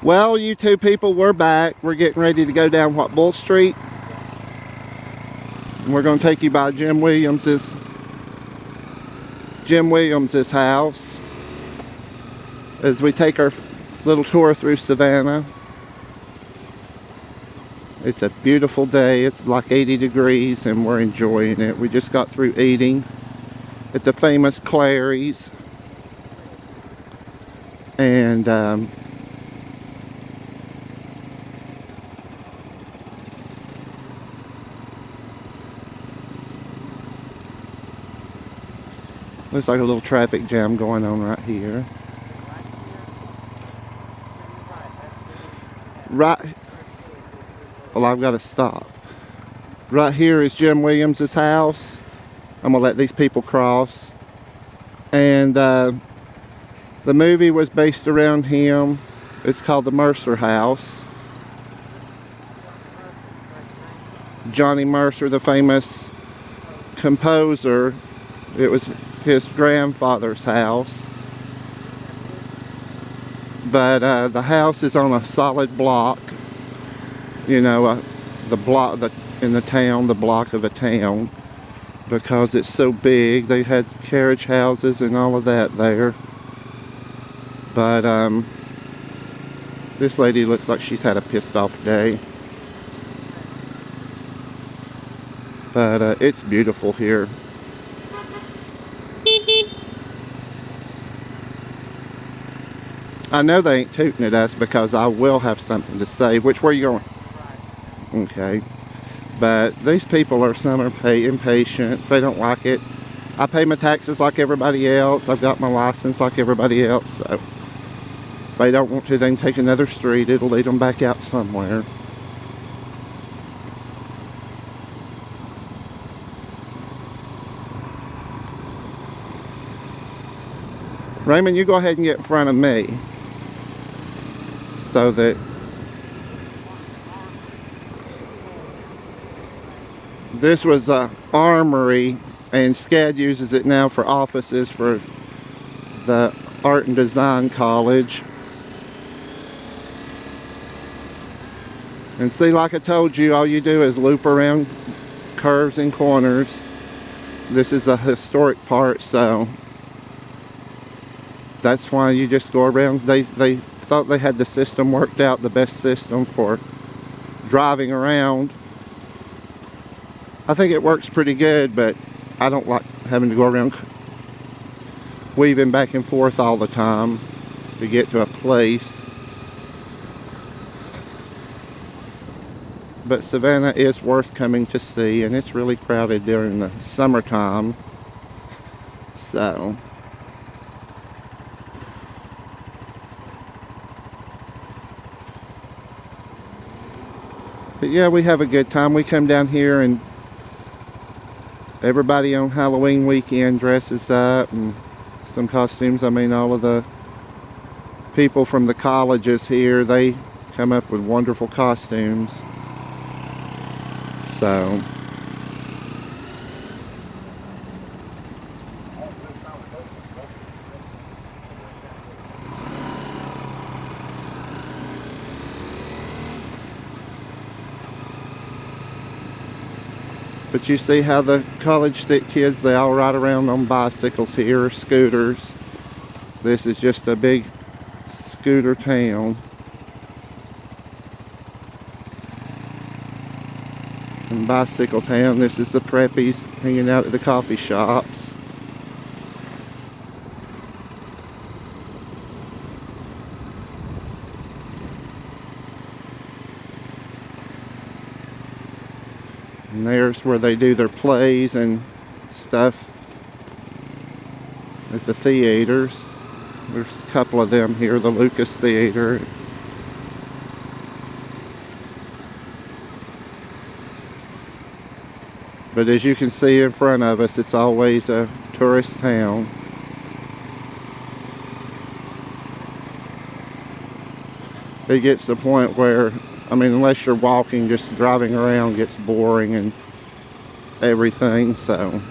Well, you two people, we're back. We're getting ready to go down Bull Street. And we're going to take you by Jim Williams's house as we take our little tour through Savannah. It's a beautiful day. It's like 80 degrees and we're enjoying it. We just got through eating at the famous Clary's. And looks like a little traffic jam going on right here. Right. Well, I've got to stop. Right here is Jim Williams's house. I'm gonna let these people cross. And the movie was based around him. It's called the Mercer House. Johnny Mercer, the famous composer, it was his grandfather's house. But the house is on a solid block. You know, the block in the town, the block of a town, because it's so big. They had carriage houses and all of that there. But this lady looks like she's had a pissed off day. But it's beautiful here. I know they ain't tooting at us because I will have something to say. Which way are you going? Okay. But these people are, some are impatient. They don't like it. I pay my taxes like everybody else. I've got my license like everybody else. So if they don't want to, they can take another street. It'll lead them back out somewhere. Raymond, you go ahead and get in front of me so that this was a armory, and SCAD uses it now for offices for the Art and Design College. And see, like I told you, all you do is loop around curves and corners. This is a historic part, so that's why you just go around. They thought they had the system worked out, the best system for driving around. I think it works pretty good, but I don't like having to go around weaving back and forth all the time to get to a place. But Savannah is worth coming to see, and it's really crowded during the summertime. So but yeah, we have a good time. We come down here and everybody on Halloween weekend dresses up, and some costumes. I mean, all of the people from the colleges here, they come up with wonderful costumes. So but you see how the college stick kids, they all ride around on bicycles here, or scooters. This is just a big scooter town. And bicycle town. This is the preppies hanging out at the coffee shops. And there's where they do their plays and stuff at the theaters. There's a couple of them here, the Lucas Theater. But as you can see in front of us, it's always a tourist town. It gets to the point where, I mean, unless you're walking, just driving around gets boring and everything, so.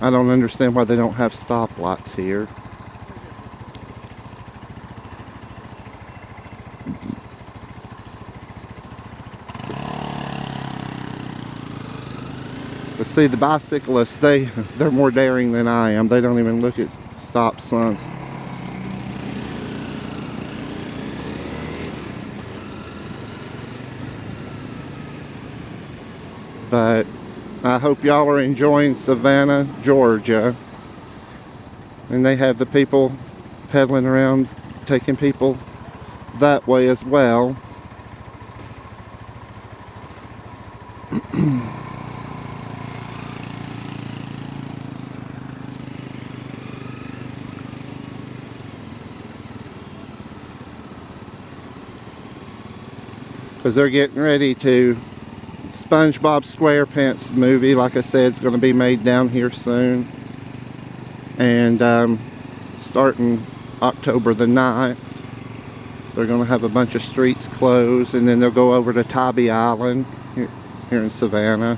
I don't understand why they don't have stoplights here. But see, the bicyclists, they're more daring than I am. They don't even look at stop signs. But I hope y'all are enjoying Savannah, Georgia. And they have the people pedaling around, taking people that way as well. Because they're getting ready to SpongeBob SquarePants movie, like I said, is going to be made down here soon. And starting October the 9th, they're going to have a bunch of streets closed, and then they'll go over to Tybee Island here in Savannah.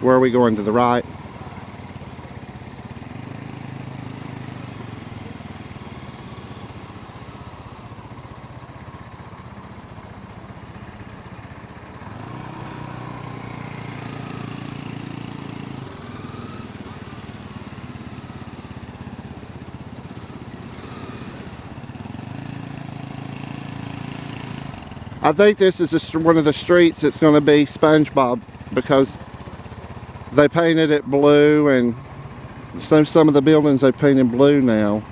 Where are we going, to the right? I think this is one of the streets that's going to be SpongeBob, because they painted it blue, and some of the buildings they painted blue now.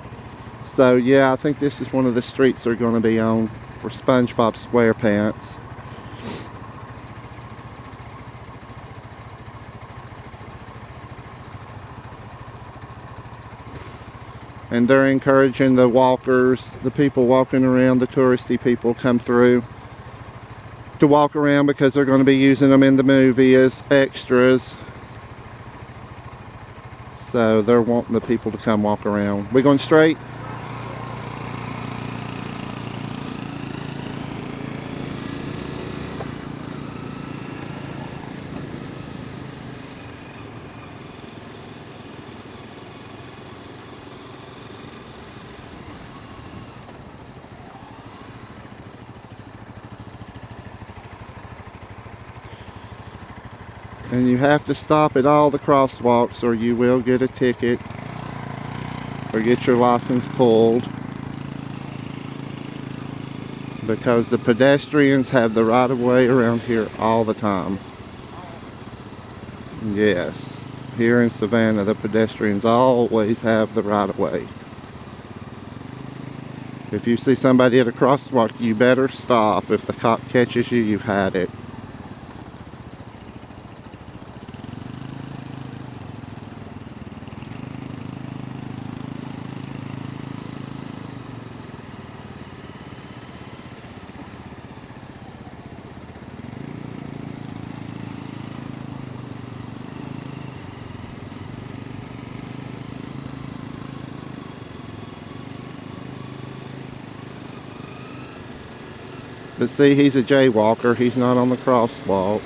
So yeah, I think this is one of the streets they're going to be on for SpongeBob SquarePants. And they're encouraging the walkers, the people walking around, the touristy people come through to walk around, because they're going to be using them in the movie as extras. So they're wanting the people to come walk around. We going straight? And you have to stop at all the crosswalks, or you will get a ticket or get your license pulled, because the pedestrians have the right of way around here all the time. Yes, here in Savannah, the pedestrians always have the right of way. If you see somebody at a crosswalk, you better stop. If the cop catches you, you've had it. But see, he's a jaywalker. He's not on the crosswalk.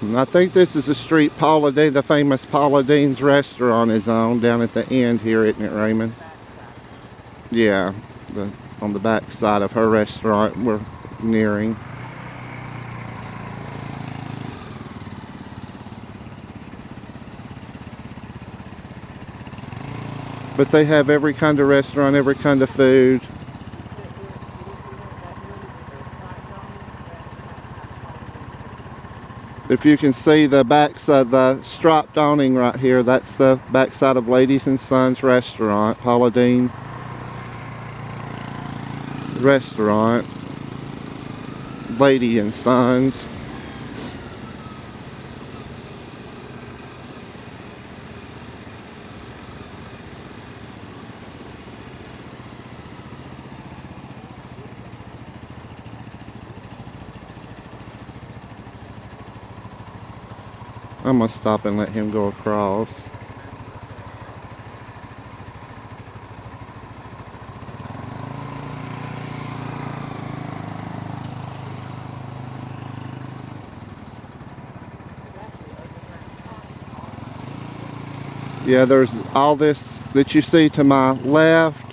And I think this is the street Paula Deen, the famous Paula Deen's restaurant is on, down at the end here, isn't it, Raymond? Yeah, on the back side of her restaurant we're nearing. But they have every kind of restaurant, every kind of food. If you can see the backside, the striped awning right here, that's the backside of Ladies and Sons restaurant, Paula Deen restaurant, Lady and Sons. I'm gonna stop and let him go across. Yeah, there's all this that you see to my left,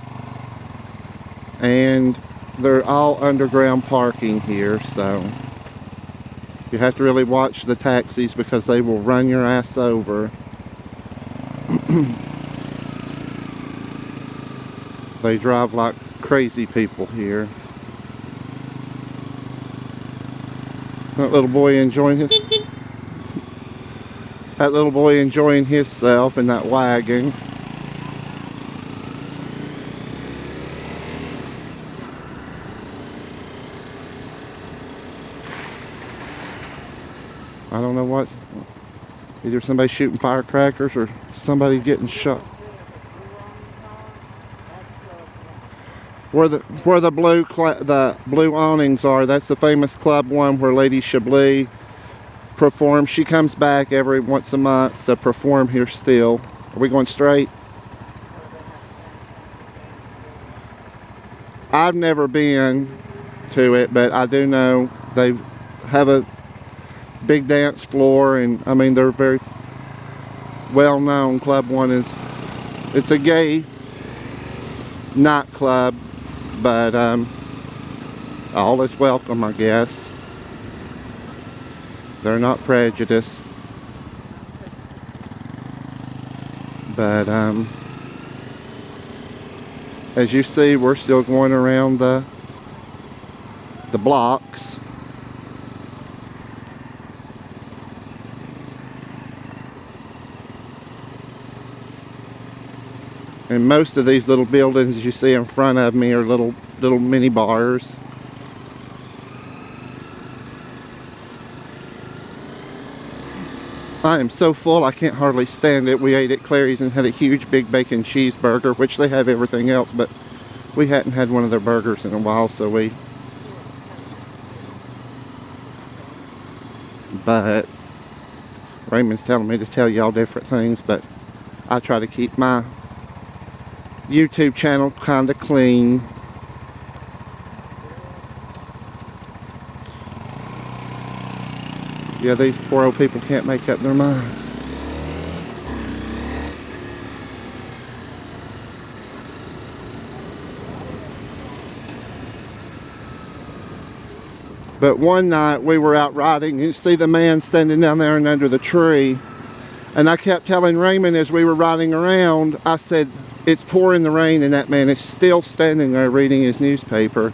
and they're all underground parking here, so you have to really watch the taxis because they will run your ass over. They drive like crazy people here. That little boy enjoying himself in that wagon. I don't know what, either somebody shooting firecrackers or somebody getting shot. Where the blue awnings are, that's the famous Club 1 where Lady Chablis performs. She comes back every once a month to perform here still. Are we going straight? I've never been to it, but I do know they have a big dance floor, and I mean they're very well known. Club 1 it's a gay nightclub, but all is welcome, I guess. They're not prejudiced, but as you see, we're still going around the blocks. And most of these little buildings you see in front of me are little mini bars. I am so full I can't hardly stand it. We ate at Clary's and had a huge big bacon cheeseburger, which they have everything else, but we hadn't had one of their burgers in a while, so but Raymond's telling me to tell y'all different things, but I try to keep my YouTube channel kind of clean. Yeah, these poor old people can't make up their minds. But one night we were out riding, you see the man standing down there and under the tree, and I kept telling Raymond as we were riding around, I said, it's pouring the rain and that man is still standing there reading his newspaper.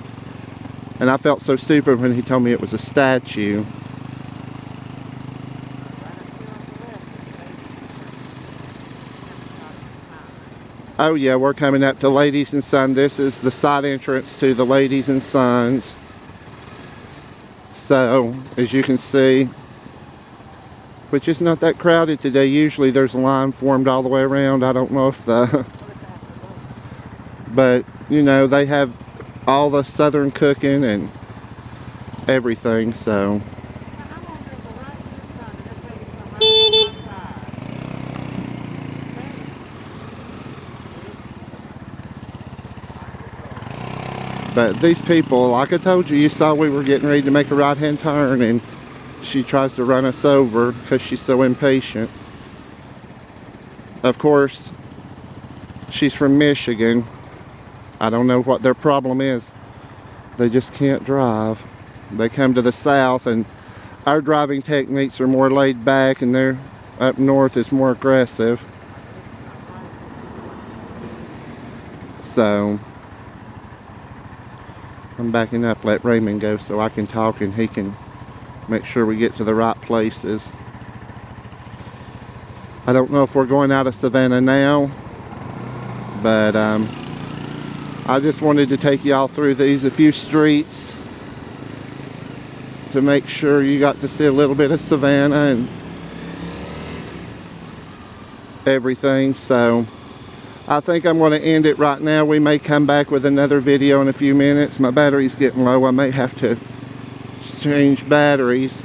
And I felt so stupid when he told me it was a statue. Oh yeah, we're coming up to Ladies and Sons. This is the side entrance to the Ladies and Sons. So, as you can see, which is not that crowded today. Usually there's a line formed all the way around. I don't know if but you know, they have all the southern cooking and everything, so but these people, like I told you, you saw we were getting ready to make a right-hand turn and she tries to run us over because she's so impatient. Of course, she's from Michigan. I don't know what their problem is. They just can't drive. They come to the south and our driving techniques are more laid back and they're up north is more aggressive. So I'm backing up, let Raymond go so I can talk and he can make sure we get to the right places. I don't know if we're going out of Savannah now, but I just wanted to take y'all through these a few streets to make sure you got to see a little bit of Savannah and everything. So I think I'm going to end it right now. We may come back with another video in a few minutes. My battery's getting low. I may have to change batteries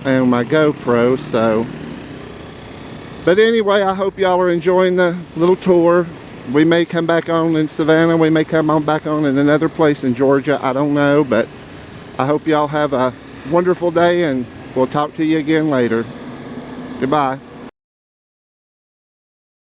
on my GoPro. So, but anyway, I hope y'all are enjoying the little tour. We may come back on in Savannah. We may come on back on in another place in Georgia. I don't know, but I hope y'all have a wonderful day and we'll talk to you again later. Goodbye.